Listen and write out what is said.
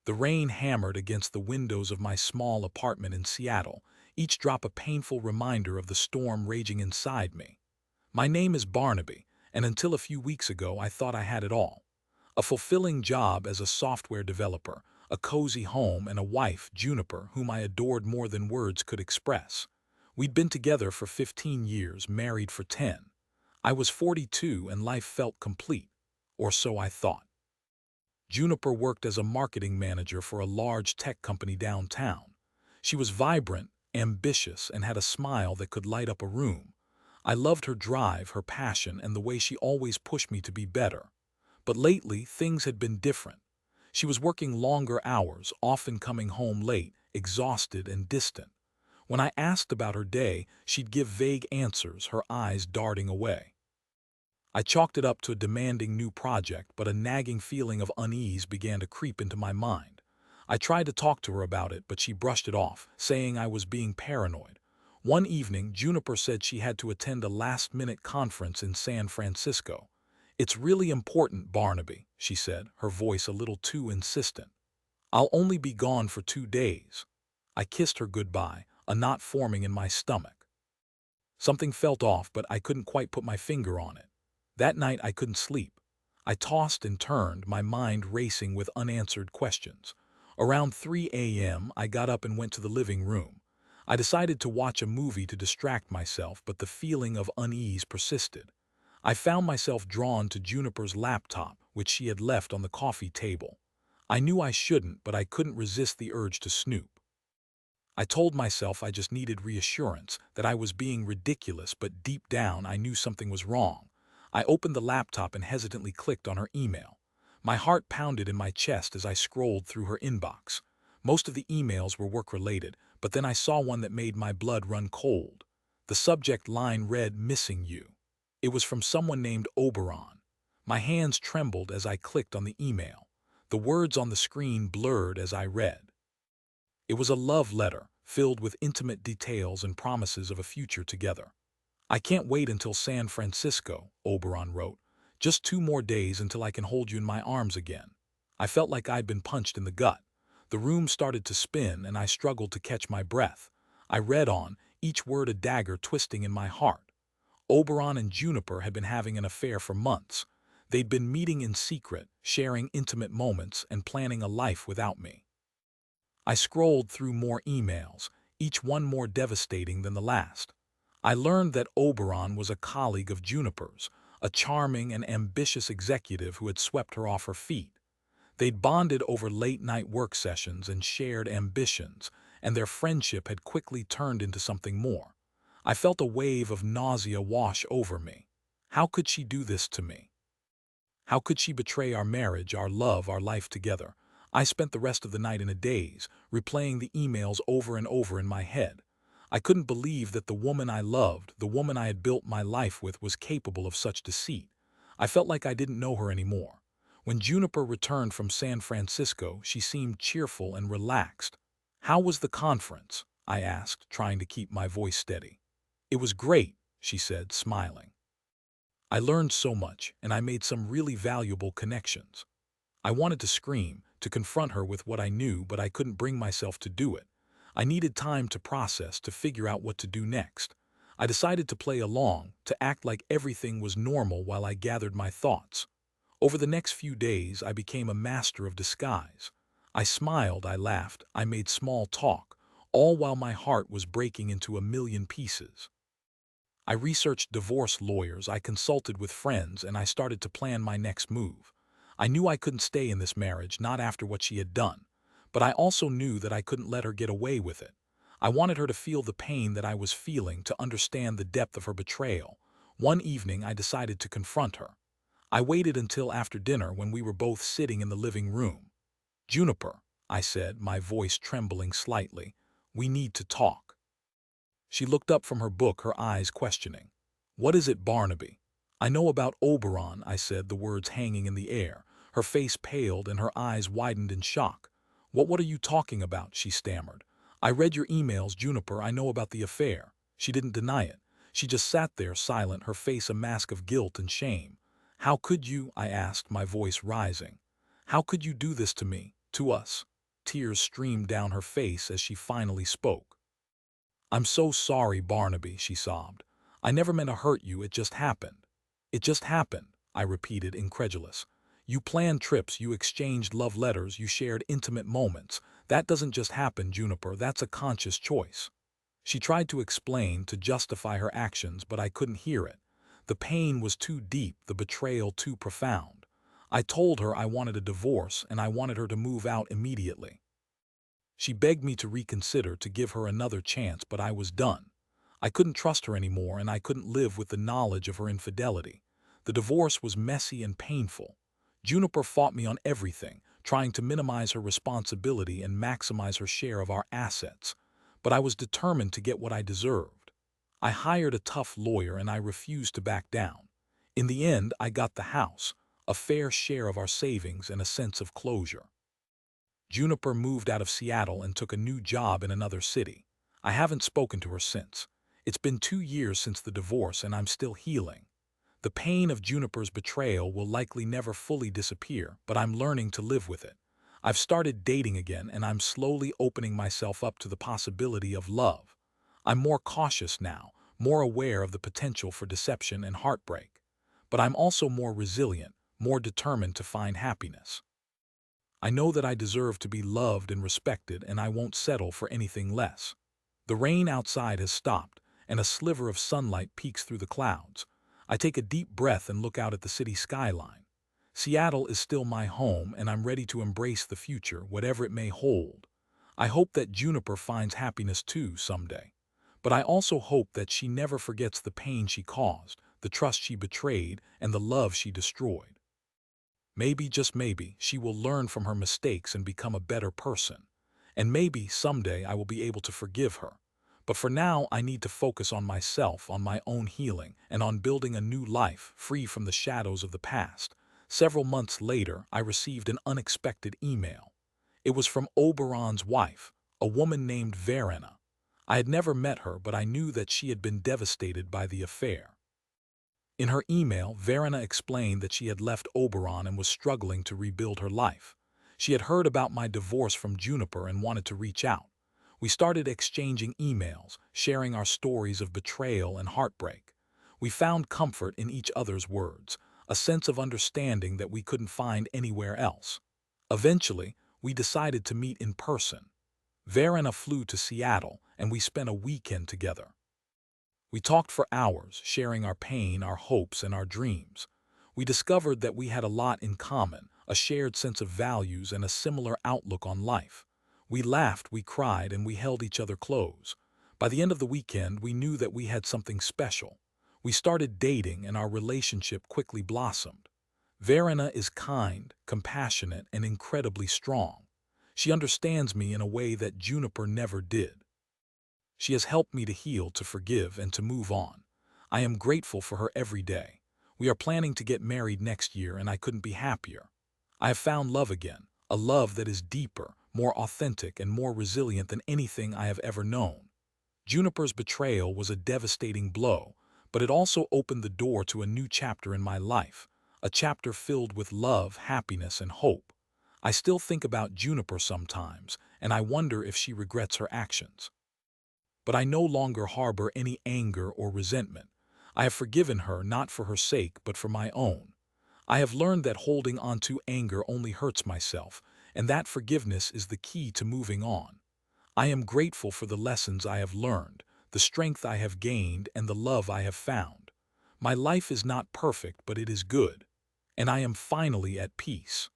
The rain hammered against the windows of my small apartment in Seattle, each drop a painful reminder of the storm raging inside me. My name is Barnaby, and until a few weeks ago I thought I had it all. A fulfilling job as a software developer, a cozy home, and a wife, Juniper, whom I adored more than words could express. We'd been together for 15 years, married for 10. I was 42 and life felt complete, or so I thought. Juniper worked as a marketing manager for a large tech company downtown. She was vibrant, ambitious, and had a smile that could light up a room. I loved her drive, her passion, and the way she always pushed me to be better. But lately, things had been different. She was working longer hours, often coming home late, exhausted and distant. When I asked about her day, she'd give vague answers, her eyes darting away. I chalked it up to a demanding new project, but a nagging feeling of unease began to creep into my mind. I tried to talk to her about it, but she brushed it off, saying I was being paranoid. One evening, Juniper said she had to attend a last-minute conference in San Francisco. "It's really important, Barnaby," she said, her voice a little too insistent. "I'll only be gone for 2 days." I kissed her goodbye, a knot forming in my stomach. Something felt off, but I couldn't quite put my finger on it. That night I couldn't sleep. I tossed and turned, my mind racing with unanswered questions. Around 3 a.m., I got up and went to the living room. I decided to watch a movie to distract myself, but the feeling of unease persisted. I found myself drawn to Juniper's laptop, which she had left on the coffee table. I knew I shouldn't, but I couldn't resist the urge to snoop. I told myself I just needed reassurance, that I was being ridiculous, but deep down I knew something was wrong. I opened the laptop and hesitantly clicked on her email. My heart pounded in my chest as I scrolled through her inbox. Most of the emails were work-related, but then I saw one that made my blood run cold. The subject line read, "Missing you." It was from someone named Oberon. My hands trembled as I clicked on the email. The words on the screen blurred as I read. It was a love letter, filled with intimate details and promises of a future together. "I can't wait until San Francisco," Oberon wrote. "Just 2 more days until I can hold you in my arms again." I felt like I'd been punched in the gut. The room started to spin, and I struggled to catch my breath. I read on, each word a dagger twisting in my heart. Oberon and Juniper had been having an affair for months. They'd been meeting in secret, sharing intimate moments, and planning a life without me. I scrolled through more emails, each one more devastating than the last. I learned that Oberon was a colleague of Juniper's, a charming and ambitious executive who had swept her off her feet. They'd bonded over late-night work sessions and shared ambitions, and their friendship had quickly turned into something more. I felt a wave of nausea wash over me. How could she do this to me? How could she betray our marriage, our love, our life together? I spent the rest of the night in a daze, replaying the emails over and over in my head. I couldn't believe that the woman I loved, the woman I had built my life with, was capable of such deceit. I felt like I didn't know her anymore. When Juniper returned from San Francisco, she seemed cheerful and relaxed. "How was the conference?" I asked, trying to keep my voice steady. "It was great," she said, smiling. "I learned so much, and I made some really valuable connections." I wanted to scream, to confront her with what I knew, but I couldn't bring myself to do it. I needed time to process, to figure out what to do next. I decided to play along, to act like everything was normal while I gathered my thoughts. Over the next few days, I became a master of disguise. I smiled, I laughed, I made small talk, all while my heart was breaking into a million pieces. I researched divorce lawyers, I consulted with friends, and I started to plan my next move. I knew I couldn't stay in this marriage, not after what she had done. But I also knew that I couldn't let her get away with it. I wanted her to feel the pain that I was feeling, to understand the depth of her betrayal. One evening, I decided to confront her. I waited until after dinner, when we were both sitting in the living room. "Juniper," I said, my voice trembling slightly, "we need to talk." She looked up from her book, her eyes questioning. "What is it, Barnaby?" "I know about Oberon," I said, the words hanging in the air. Her face paled and her eyes widened in shock. What are you talking about?" she stammered. "I read your emails, Juniper. I know about the affair." She didn't deny it. She just sat there, silent, her face a mask of guilt and shame. "How could you?" I asked, my voice rising. "How could you do this to me, to us?" Tears streamed down her face as she finally spoke. "I'm so sorry, Barnaby," she sobbed. "I never meant to hurt you, it just happened." "It just happened," I repeated, incredulous. "You planned trips, you exchanged love letters, you shared intimate moments. That doesn't just happen, Juniper, that's a conscious choice." She tried to explain, to justify her actions, but I couldn't hear it. The pain was too deep, the betrayal too profound. I told her I wanted a divorce and I wanted her to move out immediately. She begged me to reconsider, to give her another chance, but I was done. I couldn't trust her anymore, and I couldn't live with the knowledge of her infidelity. The divorce was messy and painful. Juniper fought me on everything, trying to minimize her responsibility and maximize her share of our assets. But I was determined to get what I deserved. I hired a tough lawyer and I refused to back down. In the end, I got the house, a fair share of our savings, and a sense of closure. Juniper moved out of Seattle and took a new job in another city. I haven't spoken to her since. It's been 2 years since the divorce and I'm still healing. The pain of Juniper's betrayal will likely never fully disappear, but I'm learning to live with it. I've started dating again and I'm slowly opening myself up to the possibility of love. I'm more cautious now, more aware of the potential for deception and heartbreak. But I'm also more resilient, more determined to find happiness. I know that I deserve to be loved and respected, and I won't settle for anything less. The rain outside has stopped, and a sliver of sunlight peeks through the clouds. I take a deep breath and look out at the city skyline. Seattle is still my home, and I'm ready to embrace the future, whatever it may hold. I hope that Juniper finds happiness too someday. But I also hope that she never forgets the pain she caused, the trust she betrayed, and the love she destroyed. Maybe, just maybe, she will learn from her mistakes and become a better person. And maybe someday I will be able to forgive her. But for now, I need to focus on myself, on my own healing, and on building a new life free from the shadows of the past. Several months later, I received an unexpected email. It was from Oberon's wife, a woman named Verena. I had never met her, but I knew that she had been devastated by the affair. In her email, Verena explained that she had left Oberon and was struggling to rebuild her life. She had heard about my divorce from Juniper and wanted to reach out. We started exchanging emails, sharing our stories of betrayal and heartbreak. We found comfort in each other's words, a sense of understanding that we couldn't find anywhere else. Eventually, we decided to meet in person. Verena flew to Seattle, and we spent a weekend together. We talked for hours, sharing our pain, our hopes, and our dreams. We discovered that we had a lot in common, a shared sense of values and a similar outlook on life. We laughed, we cried, and we held each other close. By the end of the weekend, we knew that we had something special. We started dating, and our relationship quickly blossomed. Verena is kind, compassionate, and incredibly strong. She understands me in a way that Juniper never did. She has helped me to heal, to forgive, and to move on. I am grateful for her every day. We are planning to get married next year, and I couldn't be happier. I have found love again, a love that is deeper, more authentic, and more resilient than anything I have ever known. Juniper's betrayal was a devastating blow, but it also opened the door to a new chapter in my life, a chapter filled with love, happiness, and hope. I still think about Juniper sometimes, and I wonder if she regrets her actions. But I no longer harbor any anger or resentment. I have forgiven her, not for her sake, but for my own. I have learned that holding on to anger only hurts myself, and that forgiveness is the key to moving on. I am grateful for the lessons I have learned, the strength I have gained, and the love I have found. My life is not perfect, but it is good, and I am finally at peace.